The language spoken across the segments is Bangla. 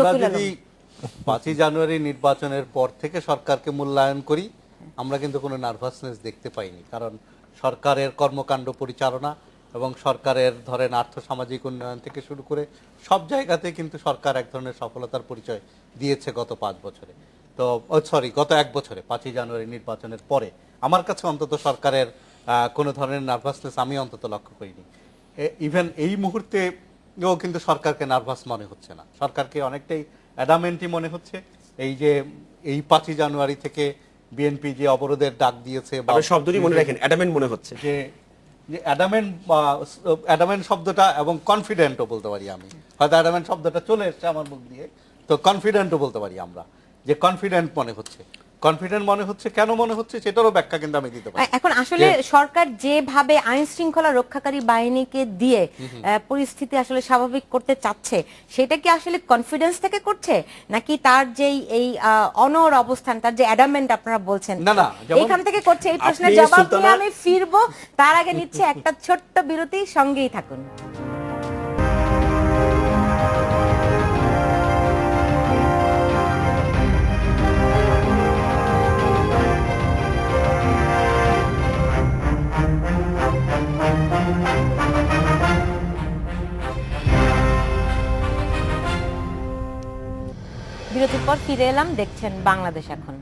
তফিল আলম। 5ই জানুয়ারি নির্বাচনের পর থেকে সরকারকে মূল্যায়ন করি, আমরা কিন্তু কোনো নার্ভাসনেস দেখতে পাইনি, কারণ সরকারের কর্মকাণ্ড পরিচালনা এবং সরকারের ধরেন আর্থসামাজিক উন্নয়ন থেকে শুরু করে সব জায়গাতে কিন্তু সরকার এক ধরনের সফলতার পরিচয় দিয়েছে গত 5 বছরে। তো গত 1 বছরে 5ই জানুয়ারি নির্বাচনের পরে আমার কাছে অন্তত সরকারের কোনো ধরনের নার্ভাসনেস আমি অন্তত লক্ষ্য করিনি। ইভেন এই মুহূর্তে কিন্তু সরকারকে নার্ভাস মনে হচ্ছে না, সরকারকে অনেকটাই অ্যাডামেন্টই মনে হচ্ছে। এই যে এই 5ই জানুয়ারি থেকে বিএনপি যে অবরোধের ডাক দিয়েছে, শব্দটি মনে রাখেন, অ্যাডামেন্ট মনে হচ্ছে যে অ্যাডামেন্ট বা অ্যাডামেন্ট শব্দটা, এবং কনফিডেন্টও বলতে পারি আমি, হয়তো অ্যাডামেন্ট শব্দটা চলে এসছে আমার মুখ দিয়ে, তো কনফিডেন্টও বলতে পারি আমরা, যে কনফিডেন্ট মনে হচ্ছে। কনফিডেন্ট মনে হচ্ছে, কেন মনে হচ্ছে সেটারও ব্যাখ্যা কিন্তু আমি দিতে পারি। এখন আসলে সরকার যেভাবে আইন শৃঙ্খলা রক্ষাকারী বাহিনীকে দিয়ে পরিস্থিতি আসলে স্বাভাবিক করতে চাচ্ছে, সেটা কি আসলে কনফিডেন্স থেকে করছে, নাকি তার যেই এই অনর অবস্থান, তার যে অ্যাডামেন্ট আপনারা বলছেন, না এখান থেকে করছে? এই প্রশ্নের জবাব নিয়ে আমি ফিরবো, তার আগে নিচ্ছে একটা ছোট্ট বিরতি, সঙ্গেই থাকুন। বিরতির পর ফিরে এলাম, দেখছেন বাংলাদেশ এখন।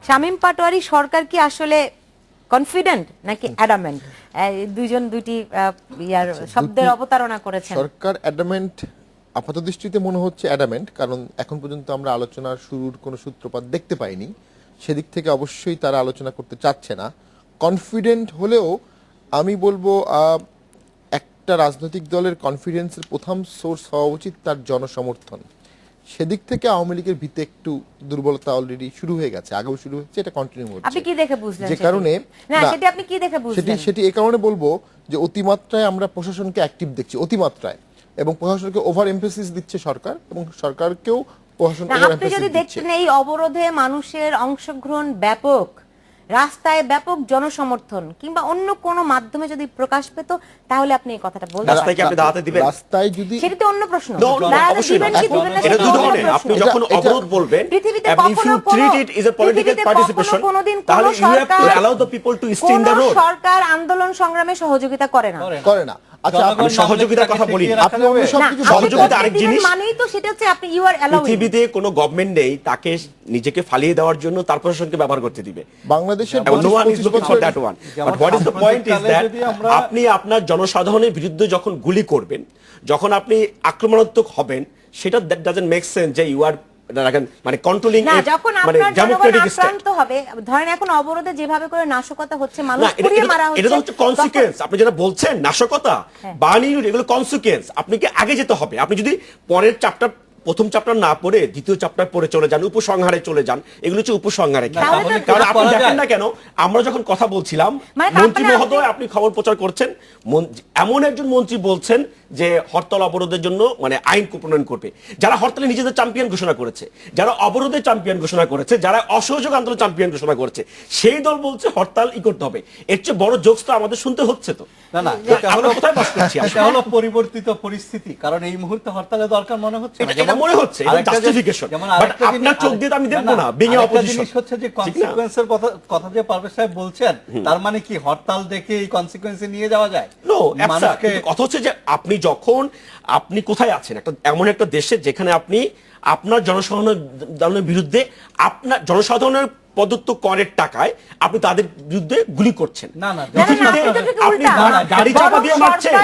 শামীম পাটোয়ারি, সরকার কি আসলে কনফিডেন্ট নাকি অ্যাডামেন্ট? দুইজন দুইটি শব্দের অবতারণা করেছেন। সরকার অ্যাডামেন্ট আপাত দৃষ্টিতে মনে হচ্ছে অ্যাডামেন্ট, কারণ এখন পর্যন্ত আমরা আলোচনার শুরুর কোনো সূত্রপাত দেখতে পাইনি। সেদিক থেকে অবশ্যই তারা আলোচনা করতে চাচ্ছে না। কনফিডেন্ট হলেও আমি বলবো একটা রাজনৈতিক দলের কনফিডেন্সের প্রথম সোর্স হওয়া উচিত তার জনসমর্থন। সেদিক থেকে আওয়ামী লীগের ভিতরে একটু দুর্বলতা অলরেডি শুরু হয়ে গেছে, আগেও শুরু হচ্ছে, এটা কন্টিনিউ হচ্ছে। আপনি কি দেখে বুঝলেন? যে কারণে না, সেটা আপনি কি দেখে বুঝলেন? সেটি এই কারণে বলবো যে অতিমাত্রায় আমরা প্রশাসনকে অ্যাক্টিভ দেখছি, অতিমাত্রায়, এবং প্রশাসনকে ওভার এমফেসিস দিচ্ছে সরকার, এবং সরকারকেও প্রশাসন ওভার আপনি এমফেসিস যদি দিচ্ছে। দেখছেন এই অবরোধে মানুষের অংশগ্রহণ ব্যাপক, রাস্তায় ব্যাপক জনসমর্থন, কিংবা অন্য কোন মাধ্যমে যদি প্রকাশ পেত, তাহলে আপনি এই কথাটা বলতেন। রাস্তায় কি আপনি দাঁড়াতে দিবেন? রাস্তায় যদি, সেটা তো অন্য প্রশ্ন। অবশ্যই এটা দুই ধরনের। আপনি যখন অবরোধ বলবেন, if you treat it as a political participation, তাহলে you have to allow the people to stay in the road. সরকার আন্দোলন সংগ্রামে সহযোগিতা করে না। আচ্ছা, আমি সহযোগিতার কথা বলি, আপনি অন্য সবকিছু সহযোগিতা আরেক জিনিস। মানেই তো সেটা হচ্ছে আপনি ইউ আর অ্যালাউইং। পৃথিবীতে কোনো গভর্নমেন্ট নেই তাকে নিজেকে ফালিয়ে দেওয়ার জন্য তার প্রশাসনকে ব্যবহার করতে দিবে। বাংলাদেশের No one is looking for that one. But what is the point is that আপনি আপনার জনসাধারণের বিরুদ্ধে যখন গুলি করবেন, যখন আপনি আক্রমণাত্মক হবেন, সেটা that doesn't make sense যে you are মানে কন্ট্রোলিং, না, যখন আপনার জনগণ আক্রান্ত হবে, ধরেন এখন অবরোধে যেভাবে করে নাশকতা হচ্ছে, মানুষ পুড়িয়ে মারা হচ্ছে, এটা তো হচ্ছে কনসিকুয়েন্স। আপনি যেটা বলছেন নাশকতা, বার্নিং, এগুলো কনসিকুয়েন্স। আপনাকে আগে যেতে হবে। আপনি যদি পরের চ্যাপ্টার, প্রথম চ্যাপ্টার না পড়ে দ্বিতীয় চ্যাপ্টার পড়ে চলে যান, উপসংহারে চলে যান, এগুলো হচ্ছে উপসংহারে। কারণ আপনি দেখেন না কেন, আমরা যখন কথা বলছিলাম, মন্ত্রী মহোদয় আপনি খবর প্রচার করছেন, এমন একজন মন্ত্রী বলছেন যে হরতাল অবরোধের জন্য মানে আইন প্রণয়ন করবে। যারা হরতালে নিজেদের চ্যাম্পিয়ন ঘোষণা করেছে, যারা অবরোধের চ্যাম্পিয়ন ঘোষণা করেছে, যারা অসহযোগ আন্দোলন চ্যাম্পিয়ন ঘোষণা করেছে, সেই দল বলছে হরতাল করতে হবে। এর চেয়ে বড় জোকস তো আমাদের শুনতে হচ্ছে। তো না, আমরা কোথায় বাস করছি? এটা হলো পরিবর্তিত পরিস্থিতি, কারণ এই মুহূর্তে হরতালের দরকার মনে হচ্ছে না। এটা মনে হচ্ছে জাস্টিফিকেশন, বাট আপনার চোখ দিয়ে আমি দেখব না বিং অপোজিশন। জিনিস হচ্ছে যে কনসিকুয়েন্সের কথা যে পারভেজ সাহেব বলছেন, তার মানে কি হরতাল দেখে এই কনসিকুয়েন্সে নিয়ে যাওয়া যায়? নো, কথা হচ্ছে যে আপনি যখন আপনি কোথায় আছেন, একটা এমন একটা দেশে যেখানে আপনি আপনার জনসাধারণের বিরুদ্ধে, আপনার জনসাধারণের প্রদত্ত করের টাকায় আপনি তাদের বিরুদ্ধে গুলি করছেন। আপনি গাড়ি চাপা দিয়ে মারছেন,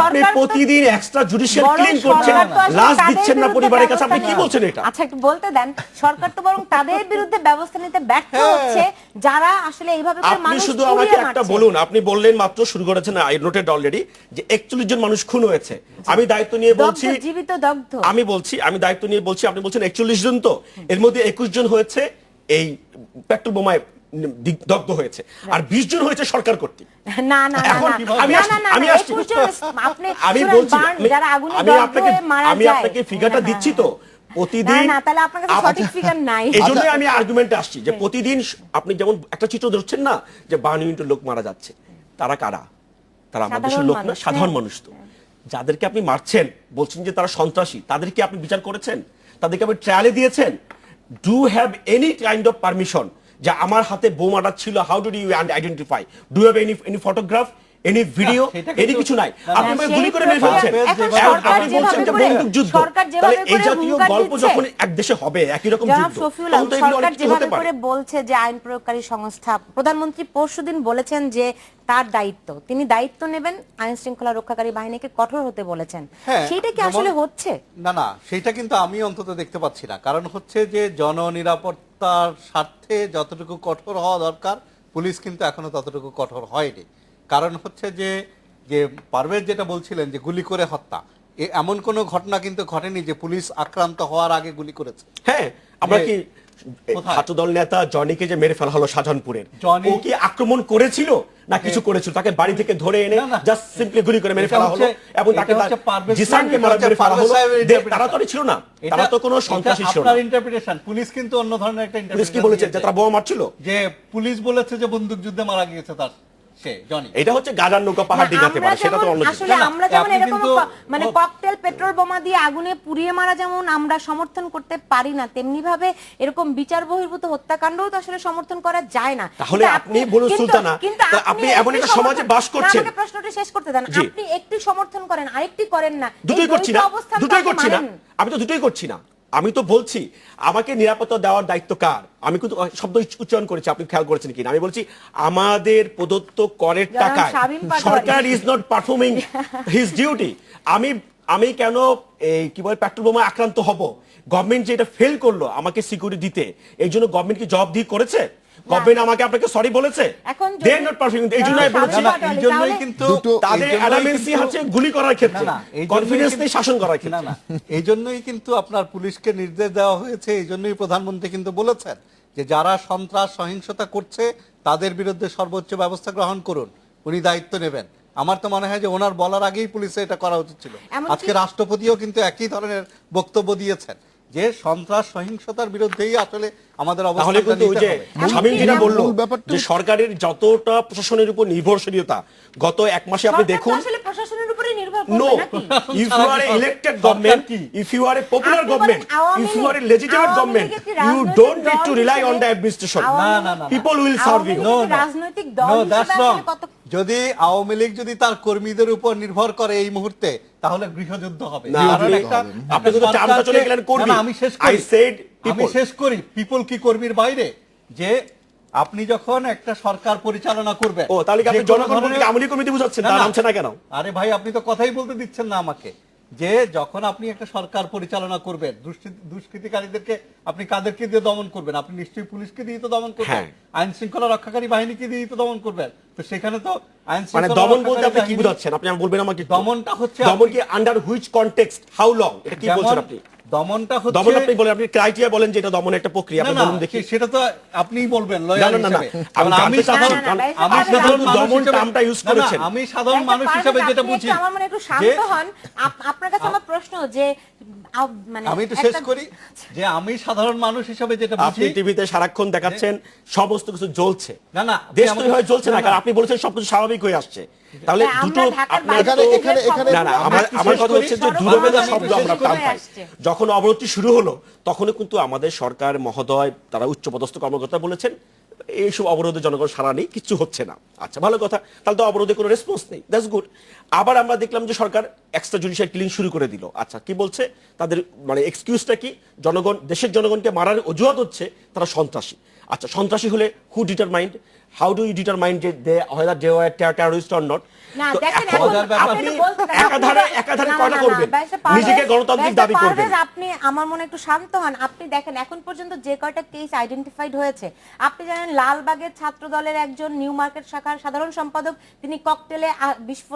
আপনি প্রতিদিন এক্সট্রা জুডিশিয়াল ক্লিন করছেন, লাশ দিচ্ছেন না পরিবারের কাছে। আপনি কি বলছেন এটা? আচ্ছা, একটু বলতে দেন। সরকার তো বরং তাদের বিরুদ্ধে ব্যবস্থা নিতে ব্যর্থ হচ্ছে যারা আসলে এইভাবে করে মানুষ। আপনি শুধু আমাকে একটা বলুন, আপনি বললেন মাত্র শুরু করেছেন, আই নোটেড অলরেডি, যে 41 জন মানুষ খুন হয়েছে। আমি দায়িত্ব নিয়ে বলছি, জীবিত দগ্ধ। আমি দায়িত্ব নিয়ে বলছি, আপনি বলছেন 41 জন, তো এর মধ্যে 21 জন হয়েছে এই পেট্রোল বোমায় দগ্ধ হয়েছে, আর 20 জন হয়েছে সরকার কর্তৃক। না না না, আমি আপনাকে ফিগারটা দিচ্ছি। তো প্রতিদিন আমি আর্গুমেন্টে আসছি যে প্রতিদিন আপনি যেমন একটা চিত্র ধরছেন না, যে 52 মিনিটের লোক মারা যাচ্ছে, তারা কারা? তারা আমাদের দেশের লোক না, সাধারণ মানুষ। তো যাদেরকে আপনি মারছেন, বলছেন যে তারা সন্ত্রাসী, তাদেরকে আপনি বিচার করেছেন? তাদেরকে আপনি ট্রায়ালে দিয়েছেন? Do have any kind of permission যে আমার হাতে বোমাটা ছিল, how do you identify? Do have any photograph, any video, সেটা এনি কিন্তু- কিছু নাই? না, আপনি আমাকে গুলি করে মেরে সেই ফেলছেন। এখন যেভাবে- সরকার আপনি বলছেন যে যেভাবে করে- বন্দুক যুদ্ধ। সরকার তাহলে যেভাবে এই করে জাতীয় হুঙ্কার গল্প দিচ্ছে, যখন এক দেশে হবে একই রকম জনাব যুদ্ধ, শফিউল তখন আলম, তো এগুলো সরকার অনেক কিছু হতে যেভাবে পারে। করে বলছে যে আইন প্রয়োগকারী সংস্থা, প্রধানমন্ত্রী পরশুদিন বলেছেন যে তার দায়িত্ব, তিনি দায়িত্ব নেবেন, আইন শৃঙ্খলা রক্ষাকারী বাহিনীকে কঠোর হতে বলেছেন। হ্যাঁ, সেটা কি যেমন- আসলে হচ্ছে? না, সেটা কিন্তু আমি অন্তত দেখতে পাচ্ছি না। কারণ হচ্ছে যে জননিরাপত্তার স্বার্থে যতটুকু কঠোর হওয়া দরকার, পুলিশ কিন্তু এখনো ততটুকু কঠোর হয়নি। কারণ হচ্ছে যে যে পারভেজ যেটা বলছিলেন যে গুলি করে হত্যা, এমন কোনো ঘটনা কিন্তু ঘটেনি যে পুলিশ আক্রান্ত হওয়ার আগে গুলি করেছে। হ্যাঁ, আমরা যে- কি কোথায়? ছাত্রদল নেতা জনিকে যে মেরে ফেলা হলো শাহজাহানপুরের, জনি- ও কি আক্রমণ করেছিল না কিছু করেছিল? তাকে বাড়ি থেকে ধরে এনে না, না। জাস্ট সিম্পলি গুলি করে মেরে এটা ফেলা হলো হচ্ছে- এবং তাকে এটা হচ্ছে পারভেজ জিসানকে এটা মেরে হচ্ছে ফেলা পারভেজ হলো। সাহেবের interpretation। তারা তো আর ছিল না, তারা তো কোনো সন্ত্রাসী ছিল না। আপনার ইন্টারপ্রিটেশন, পুলিশ কিন্তু অন্য ধরনের একটা পুলিশ কি interpretation বলেছে যে দিয়েছে। তারা বোমা মারছিল? যে পুলিশ বলেছে যে বন্দুক যুদ্ধে মারা গিয়েছে তার সে জনি। এটা হচ্ছে গাজার নৌকা পাহাড় না, ডিঙাতে আমরা পারে, সেটা তো যেমন- অন্য জিনিস। আসলে না, আমরা যেমন আপনি এরকম কিন্তু- মানে ককটেল পেট্রোল বোমা দিয়ে আগুনে পুড়িয়ে মারা যেমন আমরা সমর্থন করতে পারি না, তেমনি ভাবে এরকম বিচার বহির্ভূত হত্যাকাণ্ডও তো আসলে সমর্থন করা যায় না। তাহলে কিন্তু আপনি বলুন কিন্তু- সুলতানা, কিন্তু তা আপনি এমন একটি একটা সমাজে সমর্থন- বাস করছেন। না, আমাকে প্রশ্নটি শেষ করতে দেন। জি। আপনি একটি সমর্থন করেন, আরেকটি করেন না। এই দুটোই করছি দ্বৈত না, অবস্থান তো দুটোই আপনি করছি না, মানেন। আমি তো দুটোই করছি না। আমি তো বলছি আমাকে নিরাপত্তা দেওয়ার দায়িত্ব কার? আমি কিন্তু শব্দ উচ্চারণ করেছি, আপনি খেয়াল করেছেন কিনা? আমি বলছি আমাদের প্রদত্ত করের যেমন টাকায় Shamim Patwari. Sarkar is not performing his duty. আমি কেন এই কি বলে পেট্রোল বোমা আক্রান্ত হব? গভর্নমেন্ট যে এটা ফেল করলো আমাকে সিকিউরিটি দিতে, এই জন্য গভর্নমেন্ট কি জবাবদিহি করেছে? গভর্নমেন্ট আমাকে আপনাকে সরি বলেছে? এখন যদি- দে আর নট পারফর্মিং। এই জন্য আমি বলছি না, এই জন্যই কিন্তু তাদের এই জন্যই অ্যাডামেন্সি কিন্তু- হচ্ছে গুলি করার ক্ষেত্রে, না, এই জন্যই কনফিডেন্স কিন্তু- নেই শাসন করার না, ক্ষেত্রে। না, এই জন্যই কিন্তু আপনার পুলিশকে নির্দেশ দেওয়া হয়েছে। এই জন্যই প্রধানমন্ত্রী কিন্তু বলেছেন যে যারা সন্ত্রাস সহিংসতা করছে তাদের বিরুদ্ধে সর্বোচ্চ ব্যবস্থা গ্রহণ করুন, উনি দায়িত্ব নেবেন। আমার তো মনে হয় যে ওনার বলার আগেই পুলিশে এটা করা উচিত ছিল। এমনকি- আজকে রাষ্ট্রপতিও কিন্তু একই ধরনের বক্তব্য দিয়েছেন যে সন্ত্রাস সহিংসতার বিরুদ্ধেই আসলে আমাদের তাহলে অবস্থানটা কিন্তু ওই নিতে যে হবে। শামীম যেটা এমনকি- বললো মূল ব্যাপারটা যে সরকারের যতটা প্রশাসনের উপর নির্ভরশীলতা, গত এক মাসে আপনি সরকার তো দেখুন, আসলে প্রশাসনের উপরে নির্ভর নো, করবে নাকি? if you are a elected government, if you are a popular আপনি government, বলেন Awami if you are a League- legitimate Awami government, League একটি you রাজনৈতিক don't need to দল rely on হিসেবে- the administration. আওয়ামী- না, না, People will serve Awami you. League No, একটি no. রাজনৈতিক দল No, হিসেবে that's আসলে wrong. কত- যদি আওয়ামী লীগ যদি তার কর্মীদের উপর নির্ভর করে এই মুহূর্তে, তাহলে গৃহযুদ্ধ হবে। না, কারণ আপনি- একটা- আপনি একটা কিন্তু চামচা চলে সরকারকে- গেলেন কর্মী। না, না, আমি শেষ করি। I said আমি people. শেষ করি। পিপল কি কর্মীর বাইরে? যে আপনি যখন একটা সরকার পরিচালনা করবেন, ও তাহলে কি আপনি যে কোনো জনগণ ধরনের- আওয়ামী লীগ কমিটি বুঝাচ্ছেন? না, তার না। নামছে না কেন? আরে ভাই, আপনি তো কথাই বলতে দিচ্ছেন না আমাকে। যে যখন আপনি একটা সরকার পরিচালনা করবেন, দুষ্কৃতিকারীদেরকে আপনি কাদেরকে দিয়ে দমন করবেন? আপনি নিশ্চয়ই পুলিশকে দিয়ে তো দমন করবেন, হ্যাঁ। আইন শৃঙ্খলা রক্ষাকারী বাহিনীকে দিয়ে তো দমন করবেন। তো সেখানে তো আইন মানে শৃঙ্খলা দমন বলতে রক্ষাকারী আপনি কি বাহিনী- বুঝাচ্ছেন? আপনি বলবেন আমাকে একটু। দমনটা হচ্ছে দমন কি under which context, how long, এটা কি বলছেন যেমন আপনি? দমনটা হচ্ছে দমন আপনি বলেন, আপনি ক্রাইটেরিয়া বলেন যে এটা দমন একটা প্রক্রিয়া, না, আপনি না, বলুন দেখি। সেটা তো আপনিই বলবেন না, লয়াল না, না, না, হিসেবে। আমি কারণ আমি জানতে সাধারণ চাচ্ছি, কারণ আমি আপনি সাধারণ যেহেতু মানুষ দমন হিসেবে- টার্মটা use না, না, করেছেন। আমি সাধারণ একটা মানুষ পারভেজ, হিসেবে যেটা আপনি বুঝি একটু আমার মনে একটু শান্ত যে- হন। আপনার কাছে আমার প্রশ্ন যে মানে আমি একটু শেষ একটা- করি যে আমি সাধারণ মানুষ হিসেবে যেটা আপনি বুঝি। টিভিতে সারাক্ষণ দেখাচ্ছেন সমস্ত কিছু জ্বলছে। না, না, দেশ আপনি তো এইভাবে আমাকে- জ্বলছে না, না, কারণ না। আপনি বলেছেন সবকিছু স্বাভাবিক হয়ে আসছে। তাহলে আমরা দুটো ঢাকার আপনার বাইরে এখানে- থেকে এখানে- খবর এখানে- না, না, আমরা আমার শেষ কথা করি। হচ্ছে যে সরকার দুরবেদা আমাদের শব্দ শেষ আমরা করে টান পাই। আসছে। যখন অবরোধটি শুরু হলো তখনও কিন্তু আমাদের সরকার মহোদয়, তারা উচ্চপদস্থ কর্মকর্তা বলেছেন এইসব অবরোধে জনগণ সারা নেই, কিছু হচ্ছে না। আচ্ছা, ভালো কথা, তাহলে তো অবরোধে কোনো রেসপন্স নেই, দ্যাটস গুড। আবার আমরা দেখলাম যে সরকার এক্সট্রা জুডিশিয়াল কিলিং শুরু করে দিল। আচ্ছা, কি বলছে তাদের মানে এক্সকিউজটা কি? জনগণ, দেশের জনগণকে মারার অজুহাত হচ্ছে তারা সন্ত্রাসী। আচ্ছা, সন্ত্রাসী হলে who determined, how do you determine যে they whether they were terrorist or not? না, তো দেখেন, এখন এখন আপনি এটা বলতে দেন, একাধারে না, কয়টা না, করবেন? ব্যারিস্টার পারভেজ- নিজেকে গণতান্ত্রিক দাবি ব্যারিস্টার করবেন। পারভেজ, আপনি আমার মনে একটু শান্ত হন। আপনি দেখেন এখন পর্যন্ত যে কয়টা কেস আইডেন্টিফাইড হয়েছে, আপনি জানেন লালবাগের ছাত্র দলের একজন নিউ মার্কেট শাখার সাধারণ সম্পাদক, তিনি ককটেলে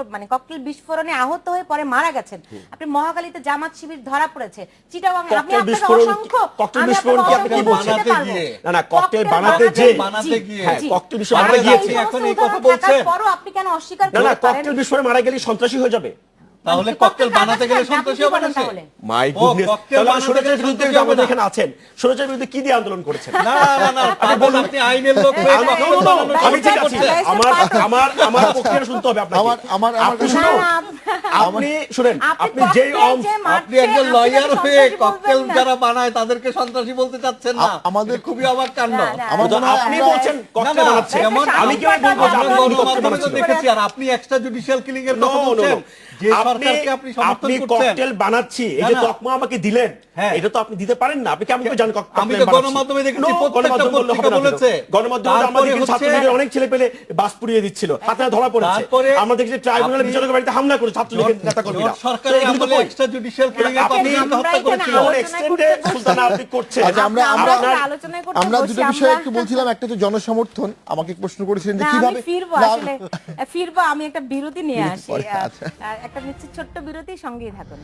মানে ককটেল বিস্ফোরণে আহত হয়ে পরে মারা গেছেন। আপনি মহাখালীতে জামাত শিবির ধরা পড়েছে, চিটাগাং আপনি ককটেল আপনাকে বিস্ফোরণ- অসংখ্য ককটেল আমি বিস্ফোরণ আপনাকে কি আপনি কি অসংখ্য বলছেন? বলতে পারবো। গিয়ে। না, না, ককটেল ককটেল বানাতে যে, বানাতে গিয়ে। হ্যাঁ, জি। ককটেল বিস্ফোরণ আপনি মারা এই গিয়েছে। সমস্ত এখন এই উদাহরণ কথা বলছেন। থাকার পরও আপনি কেন অস্বীকার না, না, করতে পারেন? ককটেল বিস্ফোরণে মারা গেলে সন্ত্রাসী হয়ে যাবে। তাহলে ককটেল বানাতে গেলে সন্ত্রাসী হবে না সে? মাই ও, গুডনেস, ককটেল তাহলে বানাতে স্বৈরাচারের গেলে বিরুদ্ধে সন্ত্রাসী হবে আমাদের না? এখানে আছেন, স্বৈরাচারের বিরুদ্ধে কি দিয়ে আন্দোলন করেছেন? না না না আপনি আইনের লোক হয়ে আমি ককটেল no, no, no, বানানোর আমি চেষ্টা ঠিক আছি, করছেন। আমার প্রক্রিয়া শুনতে হবে আপনাকে। আমার আপনি কাছে- শুনুন, না, আপনি শুনেন, আপনি ককটেল যেই যে মারছে, আপনি একজন আপনি লয়ার তাকে হয়ে সন্ত্রাসী ককটেল বলবেন না। যারা বানায় তাদেরকে সন্ত্রাসী বলতে চাচ্ছেন না? আমাদের- এটা খুবই অবাক কাণ্ড। না, না, আমার তো মনে হয় আপনি আমরা- বলছেন ককটেল না, না, বানাচ্ছে, যেমন আমি কিভাবে বলবো যে আমরা আপনি ককটেল গণমাধ্যমে তো বানাচ্ছেন? দেখেছি, আর আপনি এক্সট্রা জুডিশিয়াল কিলিং এর কথা No, no, বলছেন, no. যে সরকারকে আপনি সমর্থন আপনি করছেন। ককটেল বানাচ্ছি, এই না, যে না। তকমা আমাকে দিলেন, হ্যাঁ। এটা তো আপনি দিতে পারেন না। আপনি কেমন করে জানেন ককটেল আমি তো বানাচ্ছি? গণমাধ্যমে দেখেছি, No, প্রত্যেকটা গণমাধ্যম বললে হবে পত্রিকা না বলেছে। কিন্তু। গণমাধ্যমে তারপরে আমাদের হচ্ছে- ছাত্রলীগের অনেক ছেলে পেলে বাস পুড়িয়ে দিচ্ছিল, হাতে ধরা পড়েছে। তারপরে আমরা দেখছি ট্রাইব্যুনালের আপনি- বিচারকের বাড়িতে হামলা করে ছাত্রলীগের নেতা কর্মীরা। জোট সরকারের আমলে এক্সট্রা জুডিশিয়াল কিলিং এর আপনি- কর্মীদেরকে হত্যা আমরা করেছিল। এখানে এক্সটেন্ডে সুলতানা আপনি করছেন। আচ্ছা, আমরা- আলোচনা করতে আমরা বসি, দুটো বিষয়ে আমরা- একটু বলছিলাম, একটা হচ্ছে জনসমর্থন। আমাকে প্রশ্ন করেছিলেন যে না, কিভাবে আমি ফিরবো না, আসলে ফিরবো, আমি একটা বিরতি নিয়ে বিরতি আসি, পরে, আচ্ছা। একটা নিচ্ছি ছোট্ট বিরতি, সঙ্গেই থাকুন।